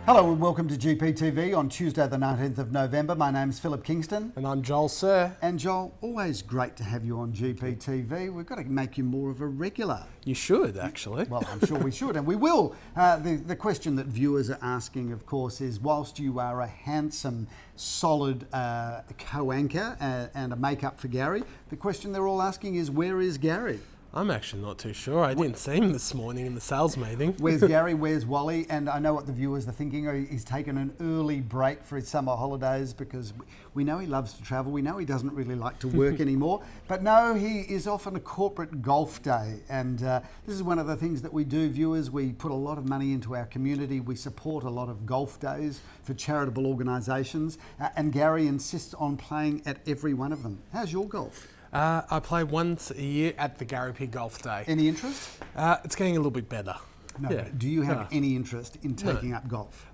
Hello and welcome to GPTV on Tuesday the 19th of November. My name's Phillip Kingston. And I'm Joel Sir. And Joel, always great to have you on GPTV. We've got to make you more of a regular. You should, actually. Well, I'm sure we should, and we will. The question that viewers are asking, of course, is whilst you are a handsome, solid co-anchor and a make-up for Gary, the question they're all asking is, where is Gary? I'm actually not too sure. I didn't see him this morning in the sales meeting. Where's Gary? Where's Wally? And I know what the viewers are thinking. He's taken an early break for his summer holidays because we know he loves to travel. We know he doesn't really like to work anymore. But no, he is off on a corporate golf day. And this is one of the things that we do, viewers. We put a lot of money into our community. We support a lot of golf days for charitable organisations. And Gary insists on playing at every one of them. How's your golf? I play once a year at the Gary Pig Golf Day. Any interest? It's getting a little bit better. No. Yeah. Do you have any interest in taking up golf?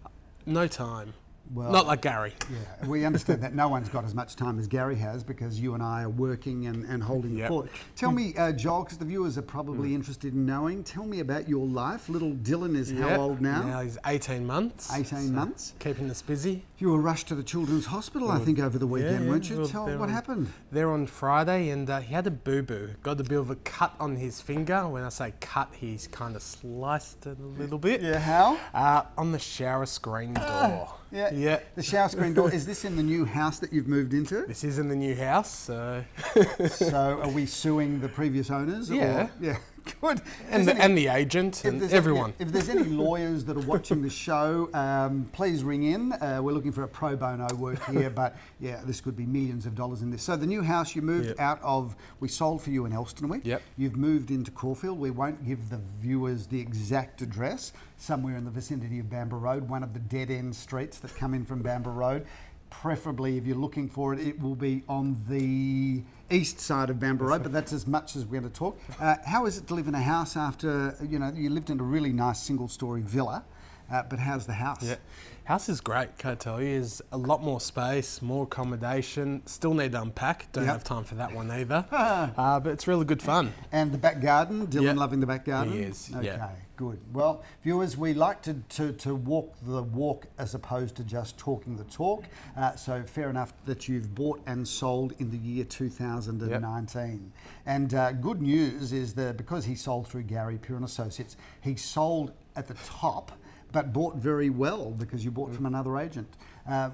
No time. Well, not like Gary. Yeah, we understand that no one's got as much time as Gary has because you and I are working and holding the fort. Tell me, Joel, because the viewers are probably interested in knowing, tell me about your life. Little Dylan is how old now? Now he's 18 months. 18 months. Keeping us busy. You were rushed to the Children's Hospital, I think, over the weekend, weren't you? Tell what happened. There on Friday, and he had a boo-boo. Got a bit of a cut on his finger. When I say cut, he's kind of sliced it a little bit. Yeah, how? On the shower screen door. Yeah. The shower screen door. Is this in the new house that you've moved into? This is in the new house, so... So are we suing the previous owners? Yeah. Yeah. Good. And the agent and everyone. If there's any lawyers that are watching the show, please ring in. We're looking for a pro bono work here, but yeah, this could be millions of dollars in this. So the new house you moved out of, we sold for you in Elsternwick. Yep. You've moved into Caulfield. We won't give the viewers the exact address. Somewhere in the vicinity of Bambra Road, one of the dead-end streets that come in from Bambra Road. Preferably, if you're looking for it, it will be on the east side of Bambra Road, but that's as much as we're going to talk. How is it to live in a house after, you lived in a really nice single-storey villa, but how's the house? Yeah, house is great, can I tell you. There's a lot more space, more accommodation. Still need to unpack. Don't have time for that one either. But it's really good fun. And the back garden, Dylan loving the back garden? He is, Okay, good. Well, viewers, we like to walk the walk as opposed to just talking the talk. So fair enough that you've bought and sold in the year 2019. And good news is that because he sold through Gary Pure & Associates, he sold at the top, but bought very well because you bought from another agent.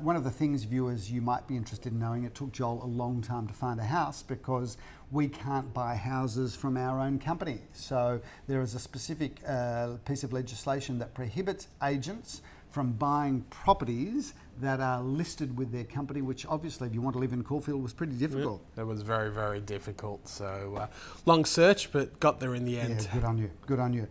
One of the things, viewers, you might be interested in knowing, it took Joel a long time to find a house because we can't buy houses from our own company. So there is a specific piece of legislation that prohibits agents from buying properties that are listed with their company, which obviously, if you want to live in Caulfield, was pretty difficult. It was very, very difficult. So long search, but got there in the end. Yeah, good on you. Good on you.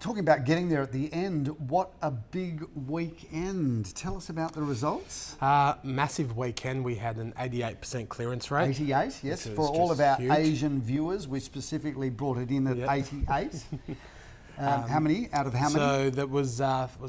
Talking about getting there at the end, what a big weekend. Tell us about the results. Massive weekend. We had an 88% clearance rate. 88, yes. For all of our Asian viewers, we specifically brought it in at 88. How many out of how many? So that was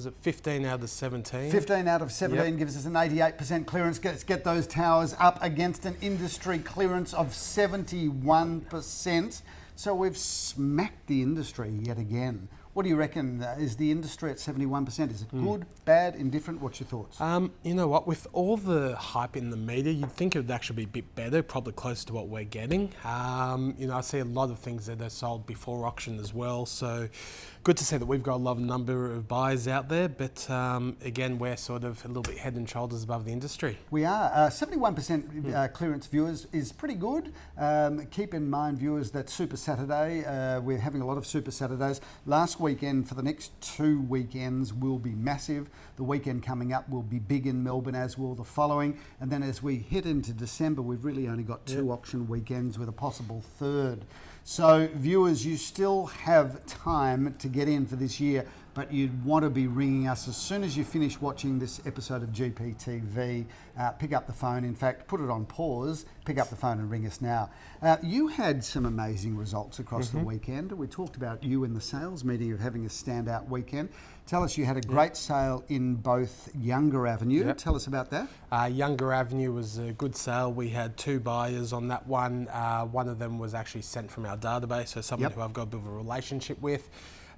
it 15 out of 17? 15 out of 17 gives us an 88% clearance. Let's get those towers up against an industry clearance of 71%. So we've smacked the industry yet again. What do you reckon? Is the industry at 71%? Is it good, bad, indifferent? What's your thoughts? You know what? With all the hype in the media, you'd think it would actually be a bit better, probably closer to what we're getting. I see a lot of things that are sold before auction as well. So good to see that we've got a lot of number of buyers out there. But again, we're sort of a little bit head and shoulders above the industry. We are. 71% clearance, viewers, is pretty good. Keep in mind, viewers, that Super Saturday, we're having a lot of Super Saturdays. Last weekend for the next 2 weekends will be massive. The weekend coming up will be big in Melbourne, as will the following. And then as we hit into December, we've really only got 2 auction weekends with a possible third. So viewers, you still have time to get in for this year, but you'd want to be ringing us as soon as you finish watching this episode of GPTV. Pick up the phone. In fact, put it on pause, pick up the phone and ring us now. You had some amazing results across the weekend. We talked about you in the sales meeting of having a standout weekend. Tell us, you had a great sale in both Younger Avenue. Tell us about that. Younger Avenue was a good sale. We had 2 buyers on that one. One of them was actually sent from our database, so someone who I've got a bit of a relationship with.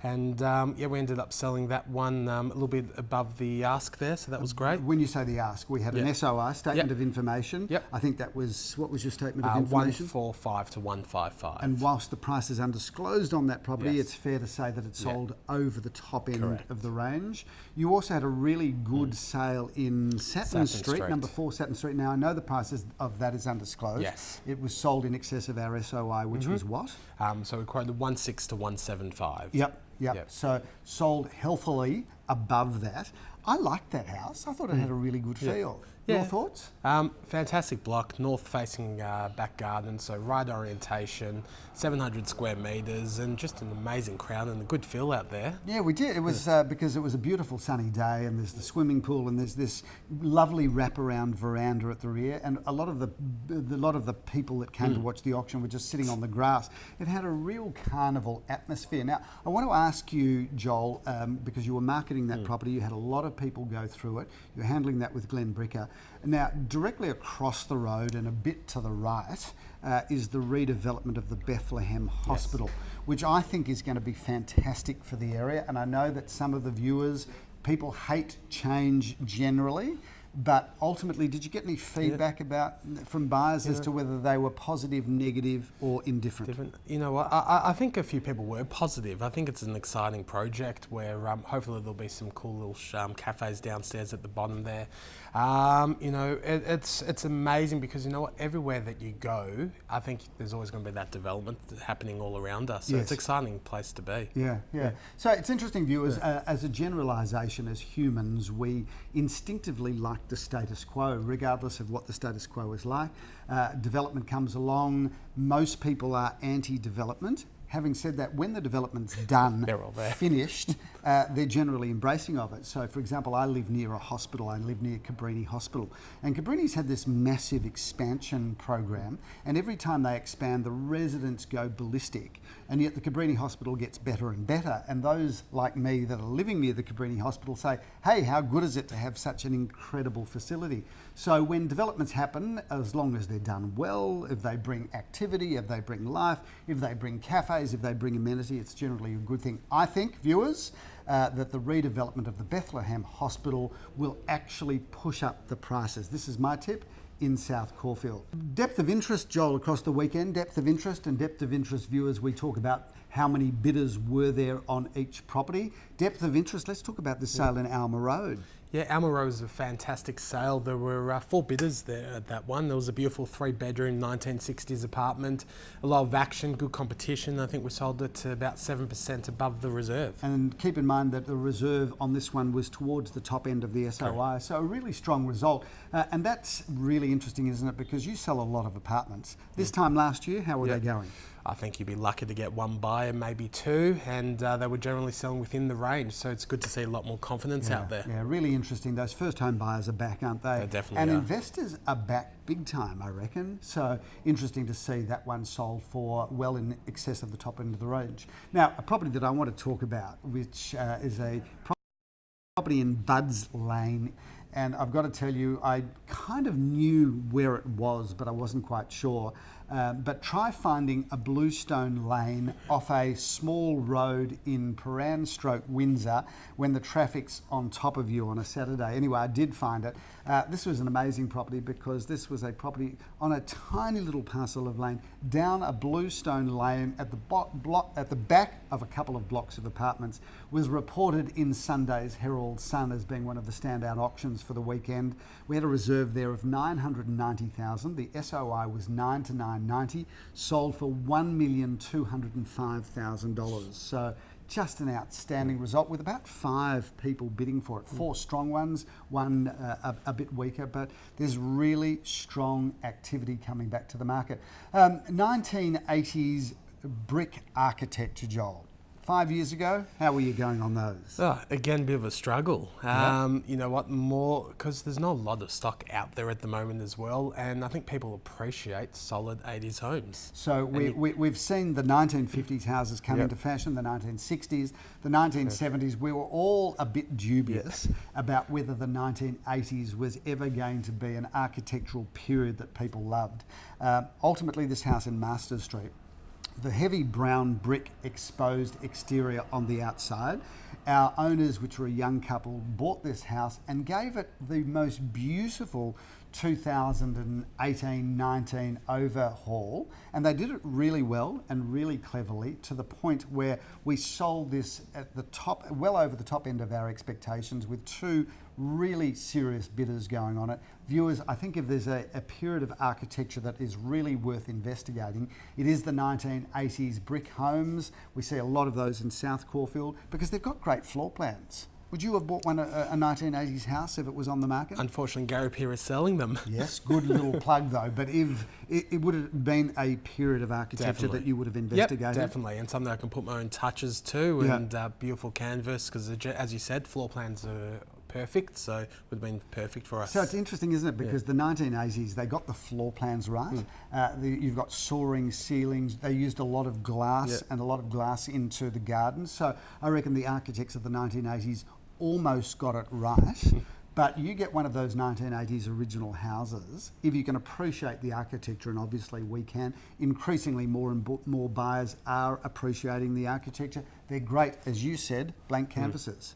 And yeah, we ended up selling that one a little bit above the ask there, so that was great. When you say the ask, we had an SOI, Statement of Information. Yep. I think that was, what was your Statement of Information? 145 to 155. And whilst the price is undisclosed on that property, it's fair to say that it sold over the top end of the range. You also had a really good sale in Saturn Street, number 4 Saturn Street. Now, I know the prices of that is undisclosed. Yes. It was sold in excess of our SOI, which was what? So we quoted 16 to 175. Yep. So sold healthily above that. I liked that house. I thought it had a really good feel. Your thoughts? Fantastic block, north-facing back garden, so right orientation, 700 square metres, and just an amazing crowd and a good feel out there. Yeah, we did. It was because it was a beautiful sunny day, and there's the swimming pool, and there's this lovely wraparound veranda at the rear, and a lot of the people that came to watch the auction were just sitting on the grass. It had a real carnival atmosphere. Now, I want to ask you, Joel, because you were marketing that property, you had a lot of people go through it. You're handling that with Glenn Bricker. Now, directly across the road and a bit to the right is the redevelopment of the Bethlehem Hospital, which I think is going to be fantastic for the area. And I know that some of the viewers, people hate change generally, but ultimately, did you get any feedback from buyers as to whether they were positive, negative, or indifferent? You know what? I think a few people were positive. I think it's an exciting project where hopefully there'll be some cool little cafes downstairs at the bottom there. You know, it's amazing because you know what? Everywhere that you go, I think there's always going to be that development happening all around us. So it's an exciting place to be. Yeah. So it's interesting, viewers. As a generalisation, as humans, we instinctively like the status quo, regardless of what the status quo is like. Development comes along. Most people are anti-development. Having said that, when the development's done, finished, they're generally embracing of it. So, for example, I live near a hospital. I live near Cabrini Hospital. And Cabrini's had this massive expansion program. And every time they expand, the residents go ballistic. And yet the Cabrini Hospital gets better and better. And those like me that are living near the Cabrini Hospital say, hey, how good is it to have such an incredible facility? So when developments happen, as long as they're done well, if they bring activity, if they bring life, if they bring cafes, if they bring amenity, it's generally a good thing. I think, viewers, that the redevelopment of the Bethlehem Hospital will actually push up the prices. This is my tip in South Caulfield. Depth of interest, Joel, across the weekend. Depth of interest, viewers, we talk about how many bidders were there on each property. Depth of interest, let's talk about the sale in Alma Road. Yeah, Alma Road was a fantastic sale. There were 4 bidders there at that one. There was a beautiful 3-bedroom 1960s apartment, a lot of action, good competition. I think we sold it to about 7% above the reserve. And keep in mind that the reserve on this one was towards the top end of the SOI, so a really strong result. And that's really interesting, isn't it? Because you sell a lot of apartments. This time last year, how were they going? I think you'd be lucky to get one buyer, maybe 2, and they were generally selling within the range. So it's good to see a lot more confidence out there. Yeah, really interesting. Those first-home buyers are back, aren't they? They definitely are. And are. Investors are back big time, I reckon. So interesting to see that one sold for well in excess of the top end of the range. Now, a property that I want to talk about, which is a property in Budds Lane. And I've got to tell you, I kind of knew where it was, but I wasn't quite sure. But try finding a bluestone lane off a small road in Prahran / Windsor when the traffic's on top of you on a Saturday. Anyway, I did find it. This was an amazing property because this was a property on a tiny little parcel of land down a bluestone lane at the back of a couple of blocks of apartments. Was reported in Sunday's Herald Sun as being one of the standout auctions for the weekend. We had a reserve there of $990,000. The SOI was 9 to 990, sold for $1,205,000. So just an outstanding result with about 5 people bidding for it. 4 strong ones, one a bit weaker, but there's really strong activity coming back to the market. 1980s brick architecture, Joel. 5 years ago, how were you going on those? Again, a bit of a struggle. You know what, more because there's not a lot of stock out there at the moment as well, and I think people appreciate solid 80s homes. So we've seen the 1950s houses come into fashion, the 1960s, the 1970s. We were all a bit dubious about whether the 1980s was ever going to be an architectural period that people loved. Ultimately, this house in Master Street the heavy brown brick exposed exterior on the outside. Our owners, which were a young couple, bought this house and gave it the most beautiful 2018-19 overhaul, and they did it really well and really cleverly, to the point where we sold this at the top, well over the top end of our expectations, with two really serious bidders going on it. Viewers, I think if there's a period of architecture that is really worth investigating, it is the 1980s brick homes. We see a lot of those in South Caulfield because they've got great floor plans. Would you have bought one, a 1980s house, if it was on the market? Unfortunately, Gary Peer is selling them. Yes, good little plug though. But if it would have been a period of architecture that you would have investigated. Yep, definitely, and something I can put my own touches to, and beautiful canvas, because as you said, floor plans are perfect, so it would have been perfect for us. So it's interesting, isn't it? Because the 1980s, they got the floor plans right. You've got soaring ceilings. They used a lot of glass and a lot of glass into the gardens. So I reckon the architects of the 1980s almost got it right. But you get one of those 1980s original houses, if you can appreciate the architecture, and obviously we can, increasingly more and more buyers are appreciating the architecture. They're great, as you said, blank canvases.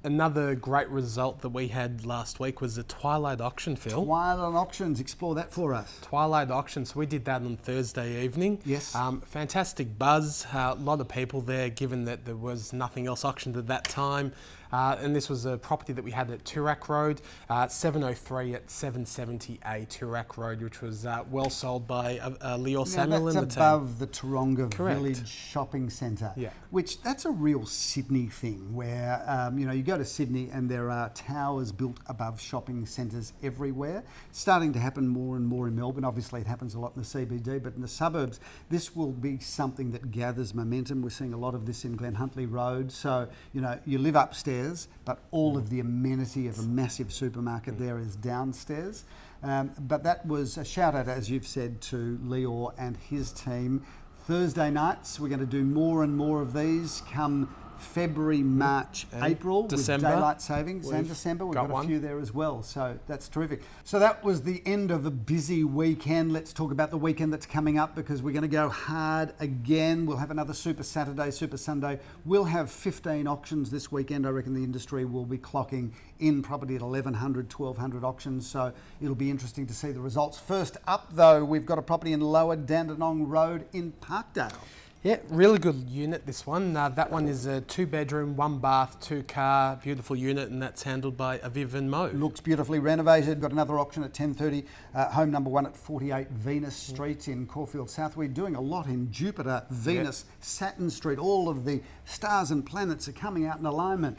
Another great result that we had last week was the Twilight Auction, Phil. Twilight Auctions, explore that for us. Twilight Auction, so we did that on Thursday evening. Yes. Fantastic buzz, a lot of people there, given that there was nothing else auctioned at that time. And this was a property that we had at Toorak Road, 703 at 770A Toorak Road, which was well sold by Leor Samuel and the team. That's above the Taronga Correct. Village Shopping Centre, Yeah. which that's a real Sydney thing, where you go to Sydney and there are towers built above shopping centres everywhere. It's starting to happen more and more in Melbourne. Obviously, it happens a lot in the CBD, but in the suburbs, this will be something that gathers momentum. We're seeing a lot of this in Glen Huntly Road. So, you live upstairs, but all of the amenity of a massive supermarket there is downstairs. But that was a shout out, as you've said, to Leor and his team. Thursday nights, we're going to do more and more of these come February, March, and April, December, with daylight savings, and December. We've got a few there as well, so that's terrific. So that was the end of a busy weekend. Let's talk about the weekend that's coming up, because we're going to go hard again. We'll have another Super Saturday, Super Sunday. We'll have 15 auctions this weekend. I reckon the industry will be clocking in probably at 1,100, 1,200 auctions, so it'll be interesting to see the results. First up, though, we've got a property in Lower Dandenong Road in Parkdale. Yeah, really good unit, this one. That one is a 2-bedroom, 1-bath, 2-car, beautiful unit, and that's handled by Aviv and Mo. Looks beautifully renovated. Got another auction at 10:30. Home number 1 at 48 Venus Street in Caulfield South. We're doing a lot in Jupiter, Venus, Saturn Street. All of the stars and planets are coming out in alignment.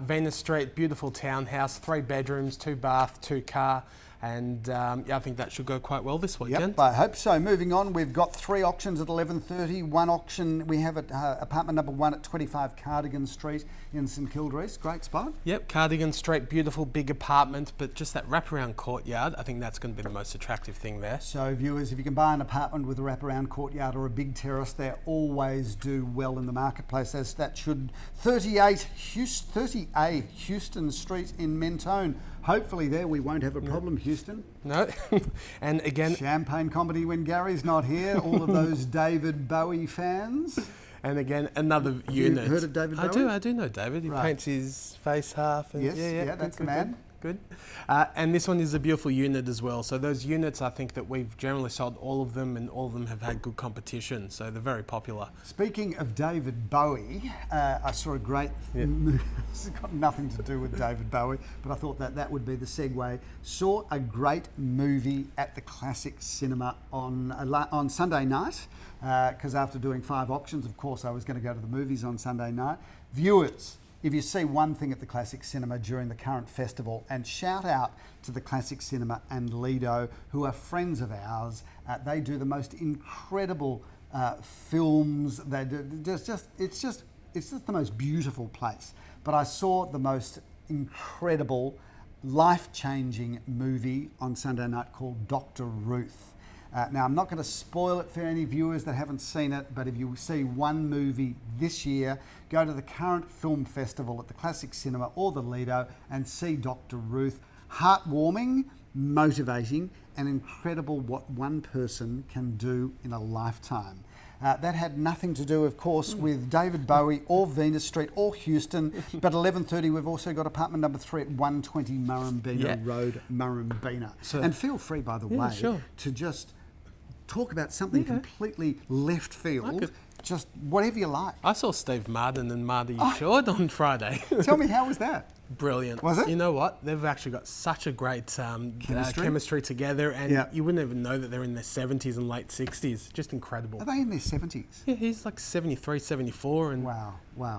Venus Street, beautiful townhouse, 3 bedrooms, 2-bath, 2-car. And I think that should go quite well this weekend. Yep, I hope so. Moving on, we've got 3 auctions at 11:30. One auction we have at apartment number 1 at 25 Cardigan Street in St Kilda East. Great spot. Yep, Cardigan Street, beautiful big apartment, but just that wraparound courtyard, I think that's going to be the most attractive thing there. So viewers, if you can buy an apartment with a wraparound courtyard or a big terrace, they always do well in the marketplace, as that should. 30A Houston Street in Mentone. Hopefully there we won't have a problem, Houston. No, and again... Champagne comedy when Gary's not here, all of those David Bowie fans. And again, another unit. You heard of David Bowie? I do know David. He paints his face half. And yes, that's the man. Good. And this one is a beautiful unit as well. So those units, I think that we've generally sold all of them, and all of them have had good competition. So they're very popular. Speaking of David Bowie, I saw a great movie. It's got nothing to do with David Bowie, but I thought that would be the segue. Saw a great movie at the Classic Cinema on Sunday night, because after doing 5 auctions, of course, I was going to go to the movies on Sunday night. Viewers, if you see one thing at the Classic Cinema during the current festival, and shout out to the Classic Cinema and Lido, who are friends of ours, they do the most incredible films. They do, it's just the most beautiful place. But I saw the most incredible, life-changing movie on Sunday night called Dr. Ruth. Now, I'm not going to spoil it for any viewers that haven't seen it, but if you see one movie this year, go to the current film festival at the Classic Cinema or the Lido and see Dr. Ruth. Heartwarming, motivating, and incredible what one person can do in a lifetime. That had nothing to do, of course, with David Bowie or Venus Street or Houston. But 11:30, we've also got apartment number 3 at 120 Murrumbeena Road, Murrumbeena. And feel free, by the way, to just talk about something completely left field. Just whatever you like. I saw Steve Martin and Marty Short on Friday. Tell me, how was that? Brilliant. Was it? You know what? They've actually got such a great chemistry together, and you wouldn't even know that they're in their 70s and late 60s. Just incredible. Are they in their 70s? Yeah, he's like 73, 74. And wow.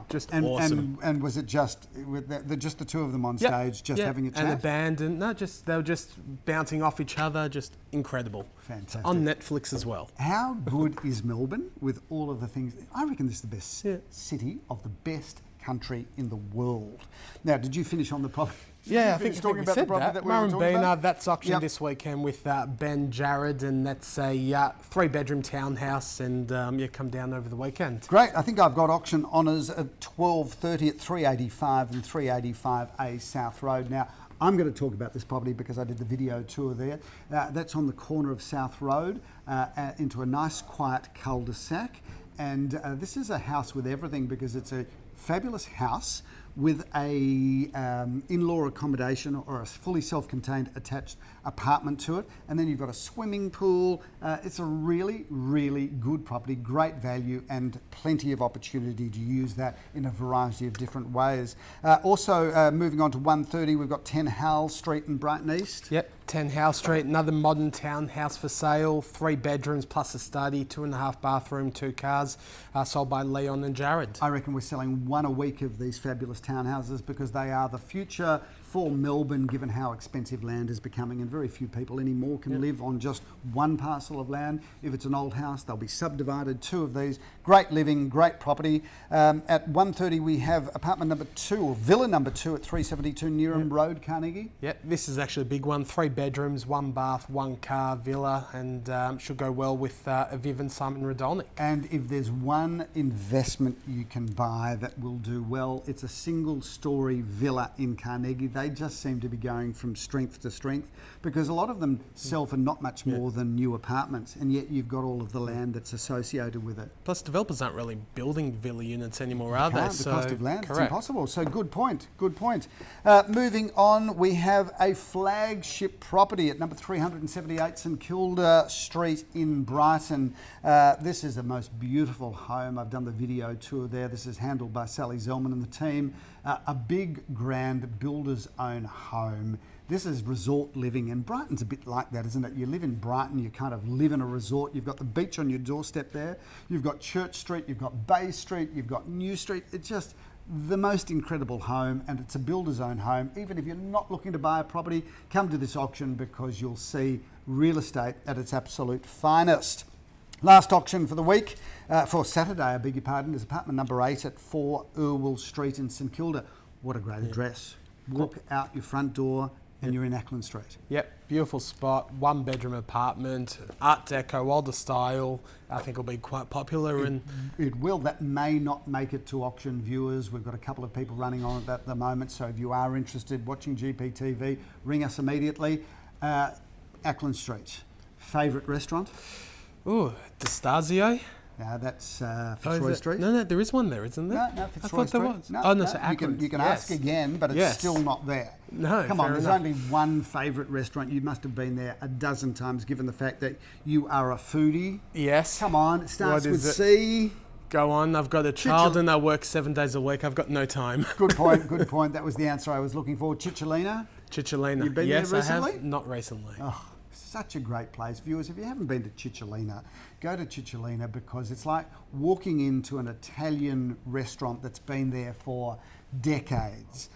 Just awesome. And was it just the two of them on stage, just having a chat? And the band, and they were just bouncing off each other, just incredible. Fantastic. On Netflix as well. How good is Melbourne with all of the things? I reckon this is the best city of the best country in the world. Now, did you finish on the property? Yeah, I think talking about the property that we were talking Murrumbeena, about? that's auctioned this weekend with Ben Jarrett, and that's a 3-bedroom townhouse, and come down over the weekend. Great. I think I've got auction honours at 12:30 at 385 and 385A South Road. Now, I'm going to talk about this property because I did the video tour there. That's on the corner of South Road into a nice quiet cul-de-sac. And this is a house with everything because it's a fabulous house with a in-law accommodation or a fully self-contained attached apartment to it. And then you've got a swimming pool. It's a really, really good property, great value and plenty of opportunity to use that in a variety of different ways. Also, moving on to 130, we've got 10 Howell Street in Brighton East. Yep, 10 Howell Street, another modern townhouse for sale, 3 bedrooms plus a study, 2.5 bathroom, 2 cars, sold by Leon and Jared. I reckon we're selling one a week of these fabulous townhouses because they are the future for Melbourne, given how expensive land is becoming, and very few people anymore can live on just one parcel of land. If it's an old house, they'll be subdivided, 2 of these. Great living, great property. At 130, we have apartment number 2, or villa number 2 at 372 Neerim Road, Carnegie. Yep, this is actually a big one, 3 bedrooms, 1 bath, 1 car villa, and should go well with Aviv and Simon Radolnik. And if there's one investment you can buy that will do well, it's a single-storey villa in Carnegie. They just seem to be going from strength to strength because a lot of them sell for not much more than new apartments, and yet you've got all of the land that's associated with it. Plus, developers aren't really building villa units anymore, are they? The cost of land, correct. It's impossible. So good point. Moving on, we have a flagship property at number 378 St Kilda Street in Brighton. This is the most beautiful home. I've done the video tour there. This is handled by Sally Zellman and the team. A big, grand, builder's own home. This is resort living, and Brighton's a bit like that, isn't it? You live in Brighton, you kind of live in a resort. You've got the beach on your doorstep there. You've got Church Street, you've got Bay Street, you've got New Street. It's just the most incredible home, and it's a builder's own home. Even if you're not looking to buy a property, come to this auction because you'll see real estate at its absolute finest. Last auction for the week, for Saturday, I beg your pardon, is apartment number 8 at 4 Irwell Street in St Kilda. What a great address. Walk out your front door and you're in Ackland Street. Yep, beautiful spot, 1 bedroom apartment, Art Deco, older style. I think it'll be quite popular. It will. That may not make it to auction viewers. We've got a couple of people running on it at the moment, so if you are interested watching GPTV, ring us immediately. Ackland Street. Favourite restaurant? Ooh, Destasio. That's Fitzroy Street. No, there is one there, isn't there? No, Fitzroy I thought Street. there was. No, so Ackland. You can ask again, but it's still not there. No, come on, there's enough. only one favourite restaurant. You must have been there a dozen times, given the fact that you are a foodie. Yes. Come on, it starts with C. Go on, I've got a child and I work 7 days a week. I've got no time. Good point. That was the answer I was looking for. Cicciolina. You've been there recently? I have. Not recently. Oh, such a great place. Viewers, if you haven't been to Cicciolina, go to Cicciolina because it's like walking into an Italian restaurant that's been there for decades.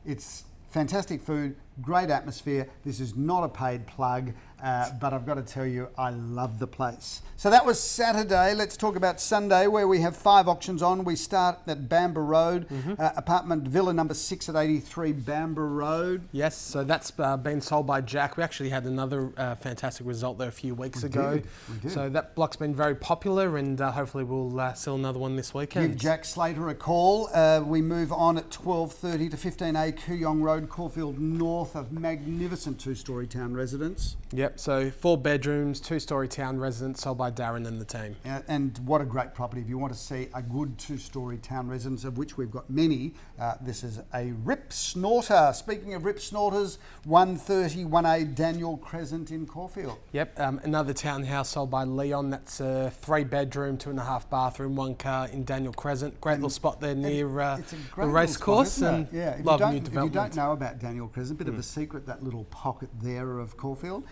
It's fantastic food, great atmosphere. This is not a paid plug, but I've got to tell you, I love the place. So that was Saturday. Let's talk about Sunday, where we have 5 auctions on. We start at Bambra Road, apartment villa number 6 at 83 Bambra Road. Yes, so that's been sold by Jack. We actually had another fantastic result there a few weeks ago. We did. So that block's been very popular, and hopefully we'll sell another one this weekend. Give Jack Slater a call. We move on at 12:30 to 15A Kooyong Road, Caulfield North. north, a magnificent two-storey town residence. Yep, so 4 bedrooms, 2-storey town residence sold by Darren and the team. And what a great property. If you want to see a good two-storey town residence, of which we've got many, this is a rip snorter. Speaking of rip snorters, 130 1A Daniell Crescent in Caulfield. Yep, another townhouse sold by Leon. That's a 3-bedroom, 2.5 bathroom, 1 car in Daniell Crescent. Great little spot there near the race course. And yeah, if love you new don't, development. If you don't know about Daniell Crescent, a bit of a secret, that little pocket there of Caulfield,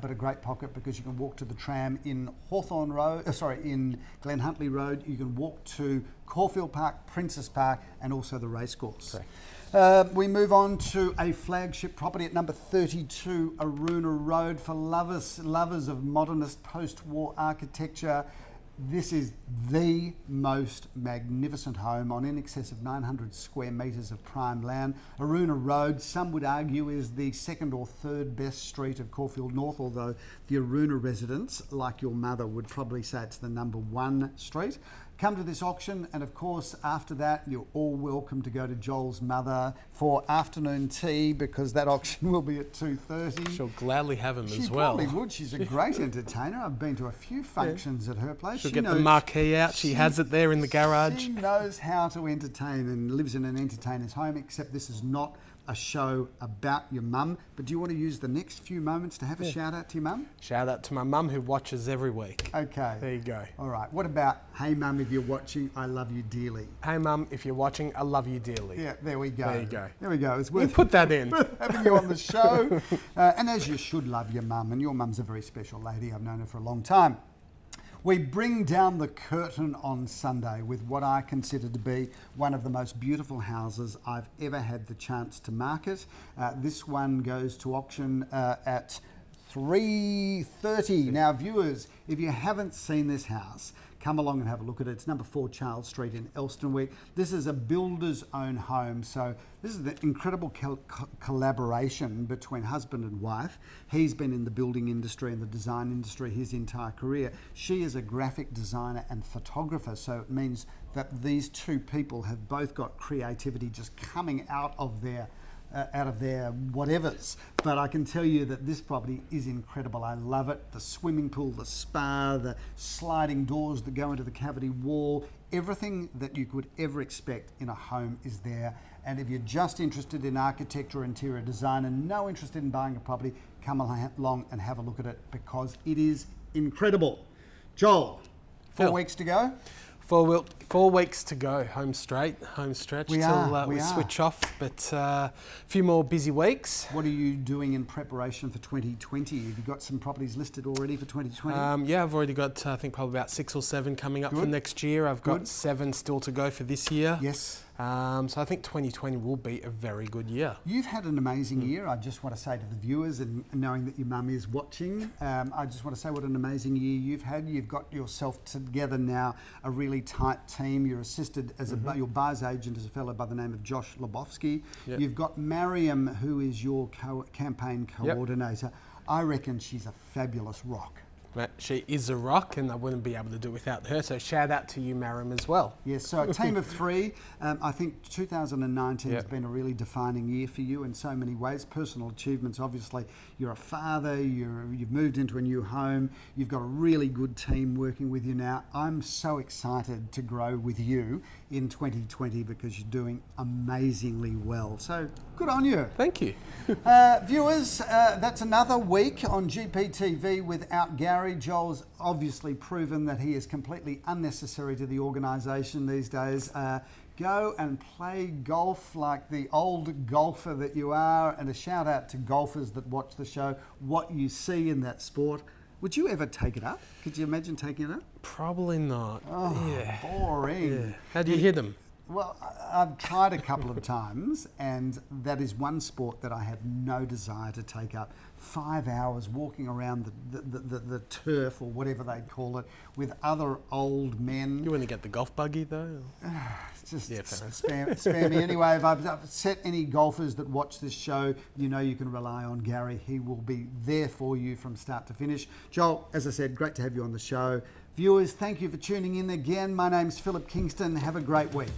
but a great pocket because you can walk to the tram in in Glen Huntly Road. You can walk to Caulfield Park, Princess Park, and also the racecourse. We move on to a flagship property at number 32 Aroona Road for lovers of modernist post-war architecture. This is the most magnificent home on in excess of 900 square metres of prime land. Aroona Road, some would argue, is the 2nd or 3rd best street of Caulfield North, although the Aroona residents, like your mother, would probably say it's the number 1 street. Come to this auction, and of course after that you're all welcome to go to Joel's mother for afternoon tea, because that auction will be at 2:30. She'll gladly have him as well. She probably would. She's a great entertainer. I've been to a few functions at her place. She'll get the marquee out. She has it there in the garage. She knows how to entertain and lives in an entertainer's home, except this is not a show about your mum. But do you want to use the next few moments to have a shout out to your mum? Shout out to my mum who watches every week. Okay. There you go. All right. What about, hey mum, if you're watching, I love you dearly. Hey mum, if you're watching, I love you dearly. Yeah, there we go. There you go. There we go. It's You worth put that in. having you on the show. And as you should love your mum, and your mum's a very special lady. I've known her for a long time. We bring down the curtain on Sunday with what I consider to be one of the most beautiful houses I've ever had the chance to market. This one goes to auction at 3:30. Now, viewers, if you haven't seen this house, come along and have a look at it. It's number 4 Charles Street in Elsternwick. This is a builder's own home, so this is the incredible collaboration between husband and wife. He's been in the building industry and the design industry his entire career. She is a graphic designer and photographer, so it means that these two people have both got creativity just coming out of their whatevers. But I can tell you that this property is incredible. I love it. The swimming pool, the spa, the sliding doors that go into the cavity wall, everything that you could ever expect in a home is there. And if you're just interested in architecture or interior design and no interested in buying a property, come along and have a look at it, because it is incredible. Joel, 4 weeks to go. 4 weeks to go, home stretch till we switch off, but a few more busy weeks. What are you doing in preparation for 2020? Have you got some properties listed already for 2020? Yeah, I've already got, I think, probably about 6 or 7 coming up for next year. I've got 7 still to go for this year. Yes. So I think 2020 will be a very good year. You've had an amazing year. I just want to say to the viewers, and knowing that your mum is watching, I just want to say what an amazing year you've had. You've got yourself together now, a really tight team. You're assisted as your buyer's agent is a fellow by the name of Josh Lebowski. Yep. You've got Mariam, who is your campaign coordinator. Yep. I reckon she's a fabulous rock. She is a rock, and I wouldn't be able to do it without her, so shout out to you, Marim, as well. Yes, so a team of 3. I think 2019 has been a really defining year for you in so many ways. Personal achievements, obviously. You're a father, you've moved into a new home, you've got a really good team working with you now. I'm so excited to grow with you in 2020 because you're doing amazingly well. So good on you. Thank you. Viewers, that's another week on GPTV without Gary. Joel's obviously proven that he is completely unnecessary to the organisation these days. Go and play golf like the old golfer that you are, and a shout out to golfers that watch the show. What you see in that sport, would you ever take it up? Could you imagine taking it up? Probably not. Oh, yeah. Boring. Yeah. How do you hit them? Well, I've tried a couple of times, and that is one sport that I have no desire to take up. 5 hours walking around the turf, or whatever they call it, with other old men. You want to get the golf buggy though? Just spare me. Anyway, if I've set any golfers that watch this show, you know you can rely on Gary. He will be there for you from start to finish. Joel, as I said, great to have you on the show. Viewers, thank you for tuning in again. My name's Phillip Kingston. Have a great week.